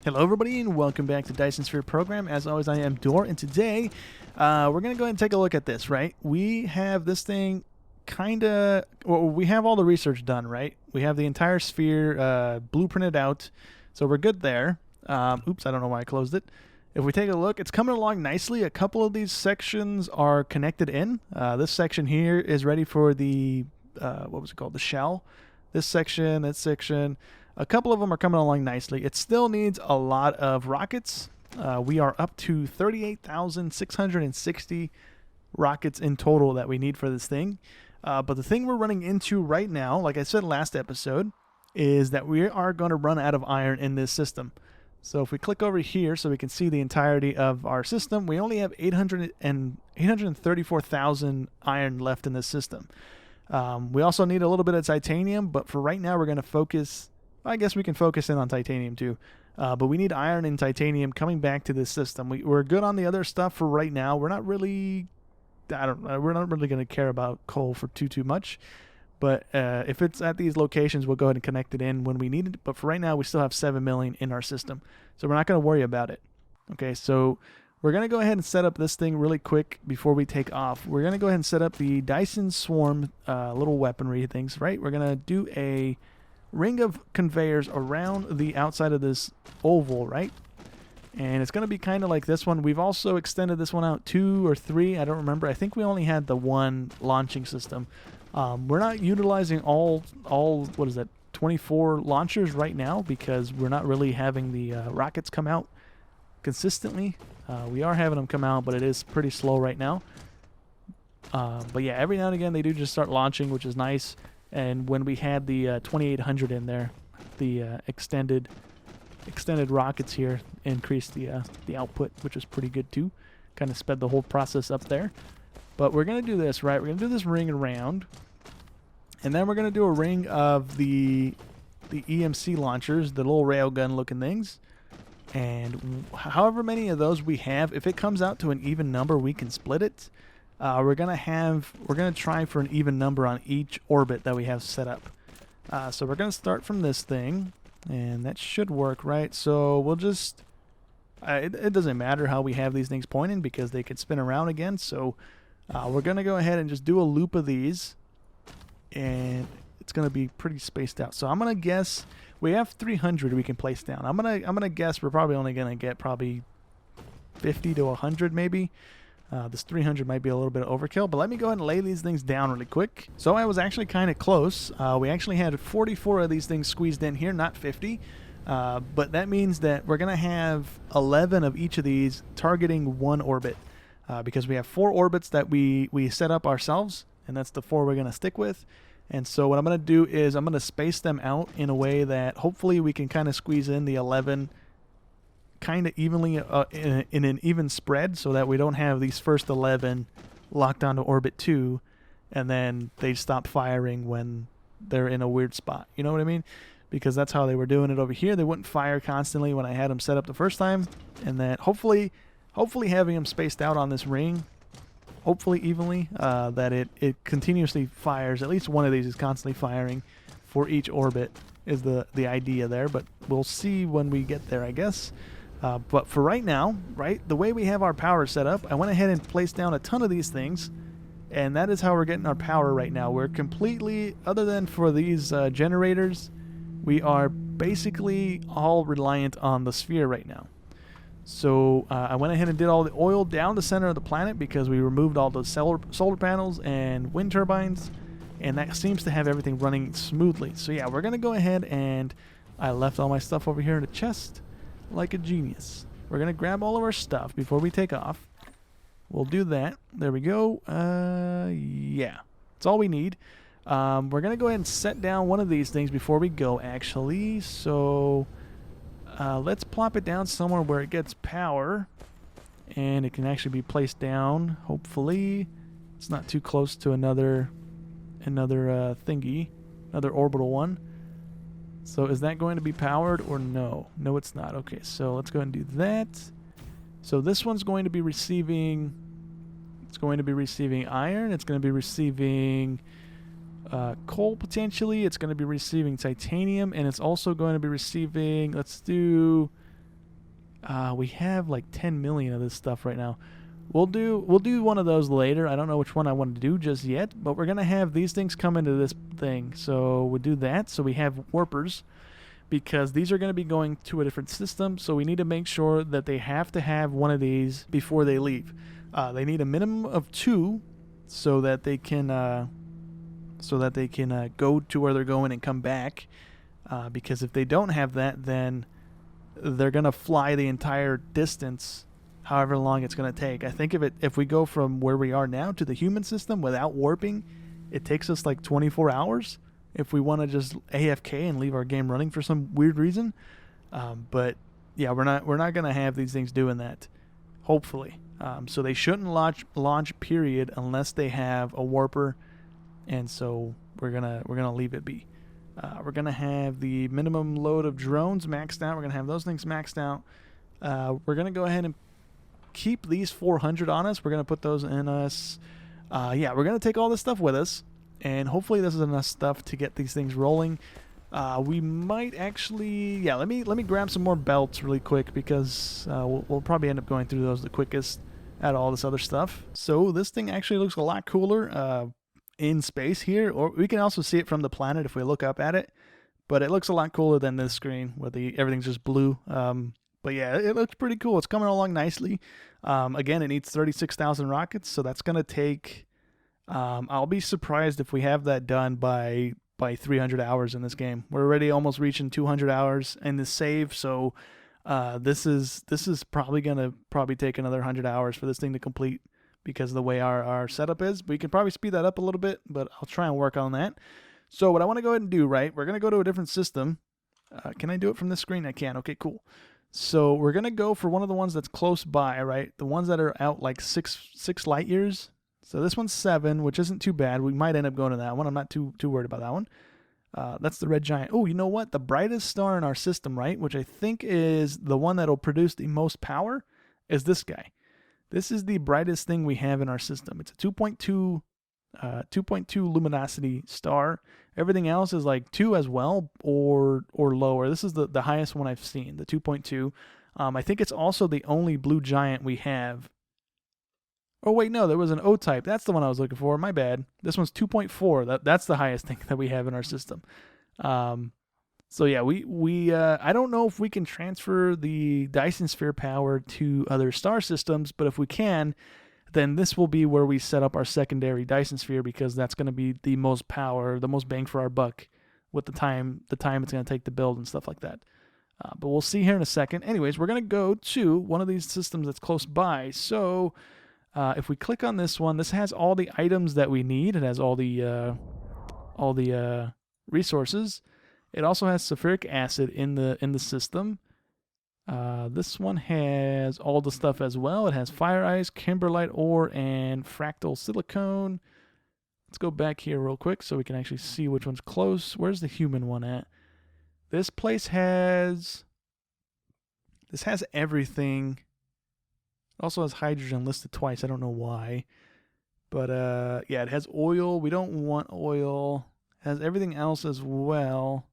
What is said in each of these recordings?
Hello everybody and welcome back to Dyson Sphere Program. As always, I am Dor, and today we're going to go ahead and take a look at this, right? We have this thing we have all the research done, right? We have the entire sphere blueprinted out, so we're good there. Oops, I don't know why I closed it. If we take a look, it's coming along nicely. A couple of these sections are connected in. This section here is ready for the, what was it called? The shell. This section, that section. A couple of them are coming along nicely. It still needs a lot of rockets. We are up to 38,660 rockets in total that we need for this thing. But the thing we're running into right now, like I said last episode, is that we are going to run out of iron in this system. So if we click over here so we can see the entirety of our system, we only have 834,000 iron left in this system. We also need a little bit of titanium, but for right now we're going to focus... I guess we can focus in on titanium too, but we need iron and titanium coming back to this system. We're good on the other stuff for right now. We're not really, we're not really going to care about coal for too much. But if it's at these locations, we'll go ahead and connect it in when we need it. But for right now, we still have 7 million in our system, so we're not going to worry about it. Okay, so we're going to go ahead and set up this thing really quick before we take off. We're going to go ahead and set up the Dyson swarm little weaponry things, right? We're going to do a ring of conveyors around the outside of this oval, right? And it's going to be kind of like this one. We've also extended this one out 2 or 3. I don't remember. I think we only had the one launching system. We're not utilizing all what is that, 24 launchers right now because we're not really having the rockets come out consistently. We are having them come out, but it is pretty slow right now. But yeah, every now and again they do just start launching, which is nice. And when we had the 2800 in there, the extended rockets here increased the output, which was pretty good too. Kind of sped the whole process up there. But we're going to do this, right? We're going to do this ring around. And then we're going to do a ring of the EMC launchers, the little railgun looking things. And however many of those we have, if it comes out to an even number, we can split it. We're gonna try for an even number on each orbit that we have set up. So we're gonna start from this thing, and that should work, right? So we'll just it doesn't matter how we have these things pointing because they could spin around again. So we're gonna go ahead and just do a loop of these, and it's gonna be pretty spaced out. So I'm gonna guess we have 300 we can place down. I'm gonna guess we're probably only gonna get probably 50 to 100 maybe. This 300 might be a little bit of overkill, but let me go ahead and lay these things down really quick. So I was actually kind of close. We actually had 44 of these things squeezed in here, not 50. But that means that we're going to have 11 of each of these targeting one orbit. Because we have 4 orbits that we set up ourselves, and that's the 4 we're going to stick with. And so what I'm going to do is I'm going to space them out in a way that hopefully we can kind of squeeze in the 11 kind of evenly in an even spread so that we don't have these first 11 locked onto orbit 2 and then they stop firing when they're in a weird spot. You know what I mean? Because that's how they were doing it over here. They wouldn't fire constantly when I had them set up the first time, and that hopefully having them spaced out on this ring, hopefully evenly, that it continuously fires. At least one of these is constantly firing for each orbit is the idea there, but we'll see when we get there, I guess. But for right now, right, the way we have our power set up, I went ahead and placed down a ton of these things, and that is how we're getting our power right now. We're completely, other than for these generators, we are basically all reliant on the sphere right now. So I went ahead and did all the oil down the center of the planet because we removed all the solar panels and wind turbines, and that seems to have everything running smoothly. So yeah, we're going to go ahead, and I left all my stuff over here in the chest. Like a genius. We're going to grab all of our stuff before we take off. We'll do that. There we go. Yeah. That's all we need. We're going to go ahead and set down one of these things before we go, actually. So let's plop it down somewhere where it gets power. And it can actually be placed down, hopefully. It's not too close to another thingy. Another orbital one. So is that going to be powered or no? No, it's not. Okay, so let's go ahead and do that. So this one's going to be receiving... It's going to be receiving iron. It's going to be receiving coal potentially. It's going to be receiving titanium. And it's also going to be receiving... Let's do We have like 10 million of this stuff right now. We'll do one of those later. I don't know which one I want to do just yet, but we're gonna have these things come into this thing. So we'll do that. So we have warpers because these are going to be going to a different system. So we need to make sure that they have to have one of these before they leave. They need a minimum of 2 so that they can go to where they're going and come back. Because if they don't have that, then they're gonna fly the entire distance, however long it's gonna take. I think if we go from where we are now to the human system without warping, it takes us like 24 hours. If we want to just AFK and leave our game running for some weird reason, but yeah, we're not gonna have these things doing that. Hopefully, so they shouldn't launch period unless they have a warper, and so we're gonna leave it be. We're going to have the minimum load of drones maxed out. We're going to have those things maxed out. We're going to go ahead and keep these 400 on us. We're going to put those in us. Yeah, we're going to take all this stuff with us. And hopefully this is enough stuff to get these things rolling. We might actually... Yeah, let me grab some more belts really quick because we'll probably end up going through those the quickest out of all this other stuff. So this thing actually looks a lot cooler. In space here, or we can also see it from the planet if we look up at it, but it looks a lot cooler than this screen where everything's just blue. But yeah, it looks pretty cool. It's coming along nicely. Again, it needs 36,000 rockets, so that's gonna take I'll be surprised if we have that done by 300 hours in this game. We're already almost reaching 200 hours in the save, so this is probably gonna take another 100 hours for this thing to complete, because of the way our setup is. We can probably speed that up a little bit, but I'll try and work on that. So what I want to go ahead and do, right, we're going to go to a different system. Can I do it from this screen? I can. Okay, cool. So we're going to go for one of the ones that's close by, right? The ones that are out like six light years. So this one's 7, which isn't too bad. We might end up going to that one. I'm not too worried about that one. That's the red giant. Oh, you know what? The brightest star in our system, right, which I think is the one that'll produce the most power, is this guy. This is the brightest thing we have in our system. It's a 2.2 luminosity star. Everything else is like 2 as well, or lower. This is the highest one I've seen, the 2.2. I think it's also the only blue giant we have. Oh wait, no, there was an O-type. That's the one I was looking for. My bad. This one's 2.4. That's the highest thing that we have in our system. So yeah, we I don't know if we can transfer the Dyson sphere power to other star systems, but if we can, then this will be where we set up our secondary Dyson sphere, because that's going to be the most power, the most bang for our buck with the time it's going to take to build and stuff like that. But we'll see here in a second. Anyways, we're going to go to one of these systems that's close by. So if we click on this one, this has all the items that we need. It has all the resources. It also has sulfuric acid in the system. This one has all the stuff as well. It has fire ice, kimberlite ore, and fractal silicone. Let's go back here real quick so we can actually see which one's close. Where's the human one at? This place has everything. It also has hydrogen listed twice. I don't know why. But yeah, it has oil. We don't want oil. It has everything else as well.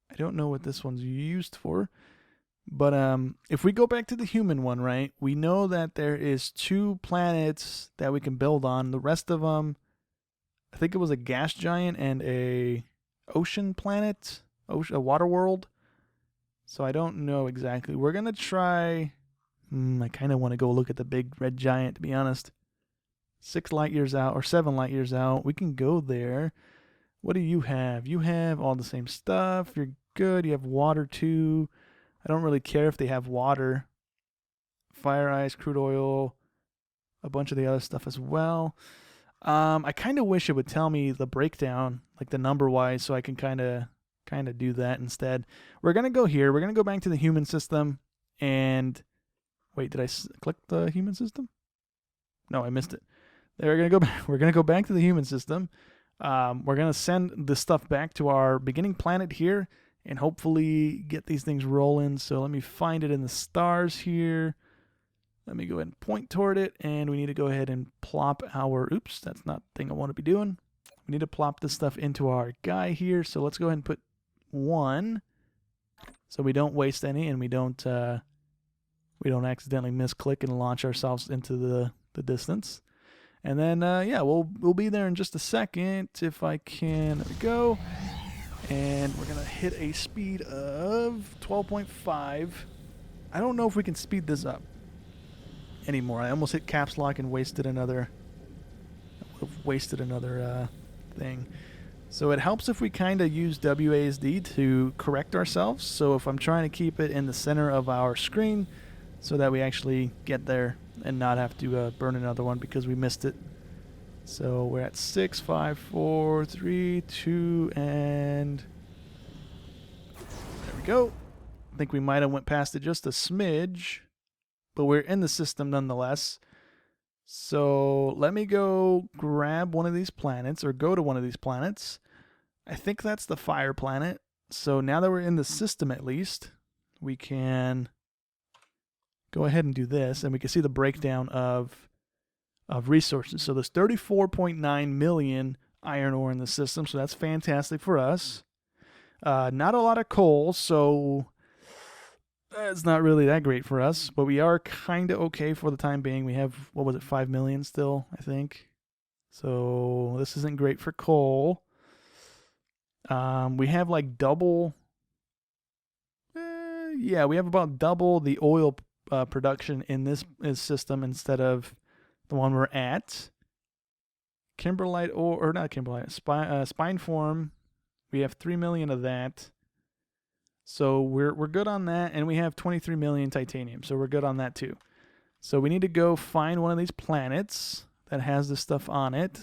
I don't know what this one's used for. But if we go back to the human one, right, we know that there is 2 planets that we can build on. The rest of them, I think it was a gas giant and a ocean planet, a water world. So I don't know exactly. We're going to try... I kind of want to go look at the big red giant, to be honest. 6 light years out, or 7 light years out. We can go there. What do you have? You have all the same stuff. You're good. You have water too. I don't really care if they have water. Fire ice, crude oil, a bunch of the other stuff as well. I kind of wish it would tell me the breakdown, like the number wise, so I can kind of do that instead. We're gonna go here. We're gonna go back to the human system, and wait, did I click the human system? No, I missed it. We're gonna go back. We're gonna go back to the human system. We're gonna send the stuff back to our beginning planet here, and hopefully get these things rolling. So let me find it in the stars here. Let me go ahead and point toward it, and we need to go ahead and plop our, oops, that's not the thing I want to be doing. We need to plop this stuff into our guy here. So let's go ahead and put 1, so we don't waste any, and we don't we don't accidentally misclick and launch ourselves into the distance. And then, yeah, we'll be there in just a second if I can. There we go. And we're going to hit a speed of 12.5. I don't know if we can speed this up anymore. I almost hit caps lock and wasted another thing. So it helps if we kind of use WASD to correct ourselves. So if I'm trying to keep it in the center of our screen so that we actually get there and not have to burn another one because we missed it. So we're at 6, 5, 4, 3, 2, and there we go. I think we might have went past it just a smidge, but we're in the system nonetheless. So let me go grab one of these planets, or go to one of these planets. I think that's the fire planet. So now that we're in the system at least, we can go ahead and do this, and we can see the breakdown of resources. So there's 34.9 million iron ore in the system, so that's fantastic for us. Not a lot of coal, so it's not really that great for us, but we are kind of okay for the time being. We have, what was it, 5 million still, I think. So this isn't great for coal. We have like double, yeah, we have about double the oil production in this system instead of the one we're at. Kimberlite or not Kimberlite, spine form. We have 3 million of that. So we're good on that, and we have 23 million titanium. So we're good on that too. So we need to go find one of these planets that has this stuff on it.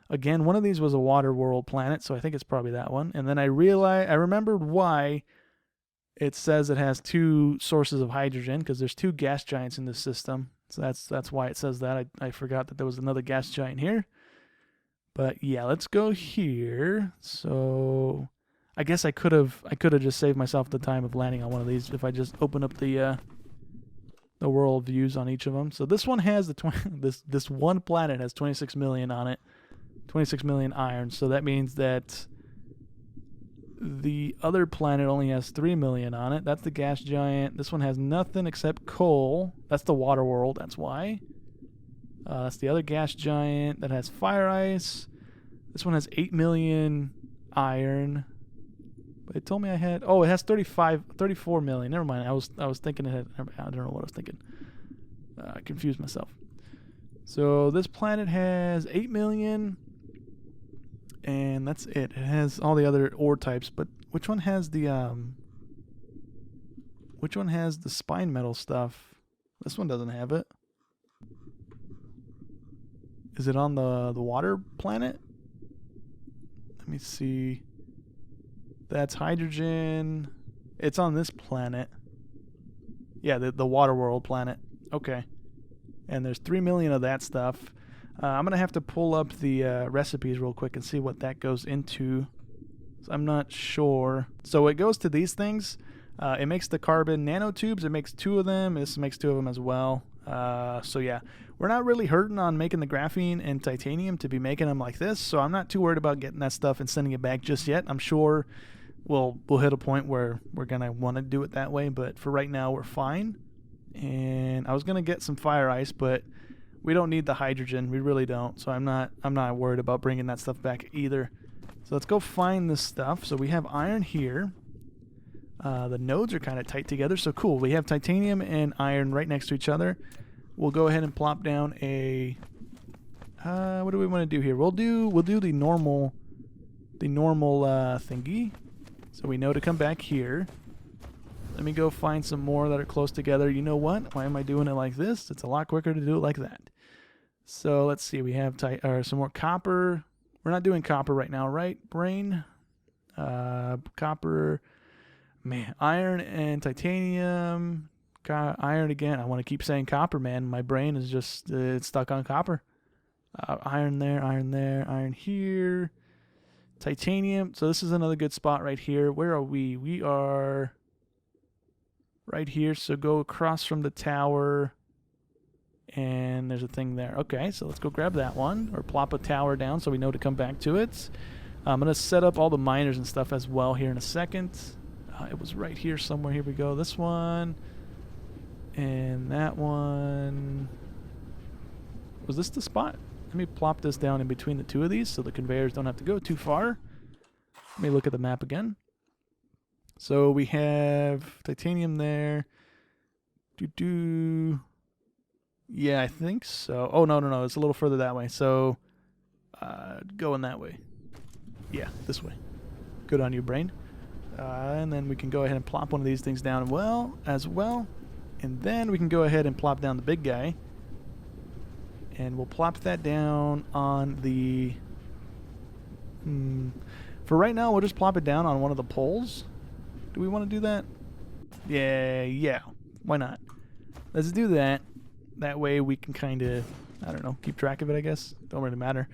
Again, one of these was a water world planet, so I think it's probably that one. And then I remembered why it says it has 2 sources of hydrogen, because there's 2 gas giants in this system. So that's why it says that. I forgot that there was another gas giant here. But yeah, let's go here. So I guess I could have just saved myself the time of landing on one of these if I just open up the world views on each of them. So this one has this one planet has 26 million on it, 26 million iron. So that means that the other planet only has 3 million on it. That's the gas giant. This one has nothing except coal. That's the water world. That's why. That's the other gas giant that has fire ice. This one has 8 million iron. But it told me I had... Oh, it has 34 million. Never mind. I was thinking it had... I don't know what I was thinking. I confused myself. So this planet has 8 million. And that's it. It has all the other ore types. But which one has the... Which one has the spine metal stuff? This one doesn't have it. Is it on the water planet? Let me see. That's hydrogen. It's on this planet. Yeah, the water world planet. Okay. And there's 3 million of that stuff. I'm going to have to pull up the recipes real quick and see what that goes into. I'm not sure. So it goes to these things. It makes the carbon nanotubes. It makes 2 of them. This makes 2 of them as well. So yeah, we're not really hurting on making the graphene and titanium to be making them like this. So I'm not too worried about getting that stuff and sending it back just yet. I'm sure we'll hit a point where we're going to want to do it that way. But for right now, we're fine. And I was going to get some fire ice, but we don't need the hydrogen. We really don't. So I'm not worried about bringing that stuff back either. So let's go find this stuff. So we have iron here. The nodes are kind of tight together, so cool. We have titanium and iron right next to each other. We'll go ahead and plop down a... what do we want to do here? We'll do the normal thingy, so we know to come back here. Let me go find some more that are close together. You know what? Why am I doing it like this? It's a lot quicker to do it like that. So let's see. We have some more copper. We're not doing copper right now, right, brain? Copper... Man, iron and titanium. Iron again. I want to keep saying copper, man. My brain is just it's stuck on copper. Iron there, iron here. Titanium. So this is another good spot right here. Where are we? We are right here. So go across from the tower. And there's a thing there. Okay, so let's go grab that one. Or plop a tower down so we know to come back to it. I'm going to set up all the miners and stuff as well here in a second. It was right here somewhere. Here we go. This one. And that one... Was this the spot? Let me plop this down in between the two of these so the conveyors don't have to go too far. Let me look at the map again. So we have titanium there. Yeah, I think so. Oh, no. It's a little further that way. So going that way. Yeah, this way. Good on you, brain. And then we can go ahead and plop one of these things down as well. And then we can go ahead and plop down the big guy. And we'll plop that down on the... For right now, we'll just plop it down on one of the poles. Do we want to do that? Yeah. Why not? Let's do that. That way we can kind of, I don't know, keep track of it, I guess. Don't really matter.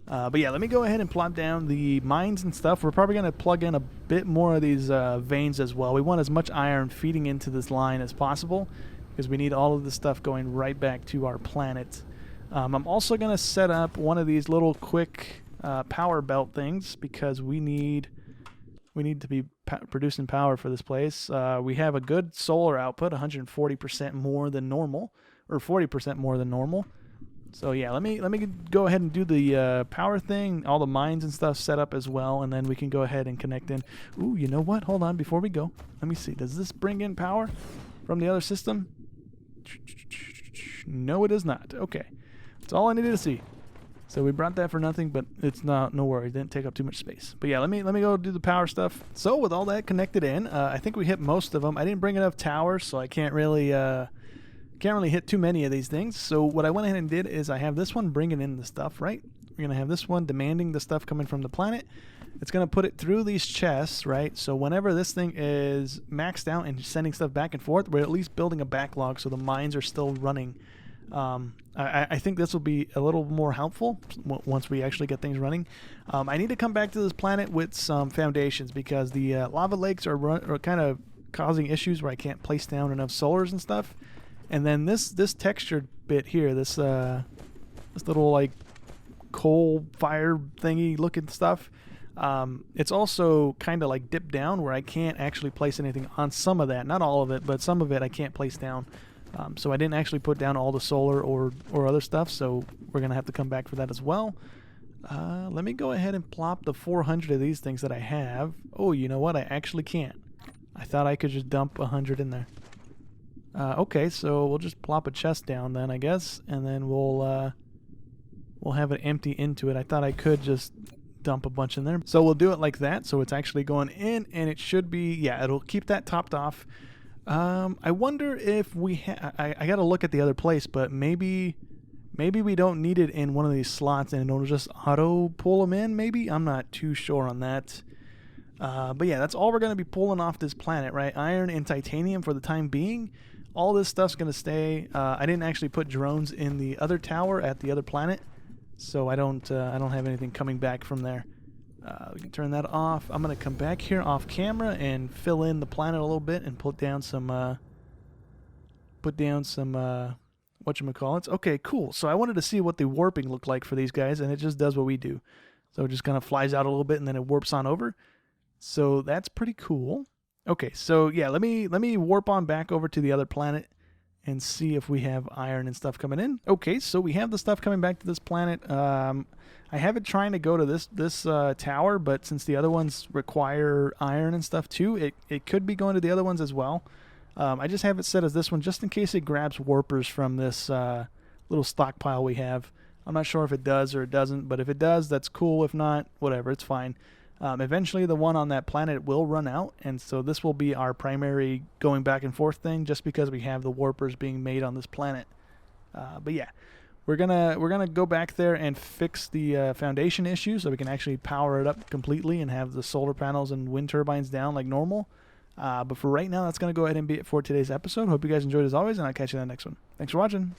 But yeah, let me go ahead and plop down the mines and stuff. We're probably going to plug in a bit more of these veins as well. We want as much iron feeding into this line as possible because we need all of this stuff going right back to our planet. I'm also going to set up one of these little quick power belt things because we need to be producing power for this place. We have a good solar output, 140% more than normal, or 40% more than normal. So yeah, let me go ahead and do the power thing, all the mines and stuff set up as well, and then we can go ahead and connect in. Ooh, you know what? Hold on, before we go, let me see. Does this bring in power from the other system? No, it does not. Okay, that's all I needed to see. So we brought that for nothing, but it's no worries. Didn't take up too much space. But yeah, let me go do the power stuff. So with all that connected in, I think we hit most of them. I didn't bring enough towers, so I can't really hit too many of these things. So what I went ahead and did is I have this one bringing in the stuff, right? We're going to have this one demanding the stuff coming from the planet. It's going to put it through these chests, right? So whenever this thing is maxed out and sending stuff back and forth, we're at least building a backlog so the mines are still running. I think this will be a little more helpful once we actually get things running. I need to come back to this planet with some foundations because the lava lakes are kind of causing issues where I can't place down enough solars and stuff. And then this textured bit here, this little like coal fire thingy looking stuff, it's also kind of like dipped down where I can't actually place anything on some of that. Not all of it, but some of it I can't place down. So I didn't actually put down all the solar or other stuff, so we're going to have to come back for that as well. Let me go ahead and plop the 400 of these things that I have. Oh, you know what? I actually can't. I thought I could just dump 100 in there. Okay, so we'll just plop a chest down then, I guess, and then we'll have it empty into it. I thought I could just dump a bunch in there. So we'll do it like that, so it's actually going in, and it should be, yeah, it'll keep that topped off. I wonder if we I got to look at the other place, but maybe we don't need it in one of these slots and it'll just auto pull them in, maybe? I'm not too sure on that. But yeah, that's all we're going to be pulling off this planet, right? Iron and titanium for the time being. All this stuff's going to stay. I didn't actually put drones in the other tower at the other planet, so I don't have anything coming back from there. We can turn that off. I'm going to come back here off camera and fill in the planet a little bit and put down some whatchamacallits. Okay, cool. So I wanted to see what the warping looked like for these guys, and it just does what we do. So it just kind of flies out a little bit and then it warps on over. So that's pretty cool. Okay, so yeah, let me warp on back over to the other planet and see if we have iron and stuff coming in. Okay, so we have the stuff coming back to this planet. I have it trying to go to this tower, but since the other ones require iron and stuff too, it could be going to the other ones as well. I just have it set as this one just in case it grabs warpers from this little stockpile we have. I'm not sure if it does or it doesn't, but if it does, that's cool. If not, whatever, it's fine. Eventually the one on that planet will run out, and so this will be our primary going back and forth thing just because we have the warpers being made on this planet. But yeah, we're gonna go back there and fix the foundation issue so we can actually power it up completely and have the solar panels and wind turbines down like normal. But for right now, that's going to go ahead and be it for today's episode. Hope you guys enjoyed as always, and I'll catch you in the next one. Thanks for watching.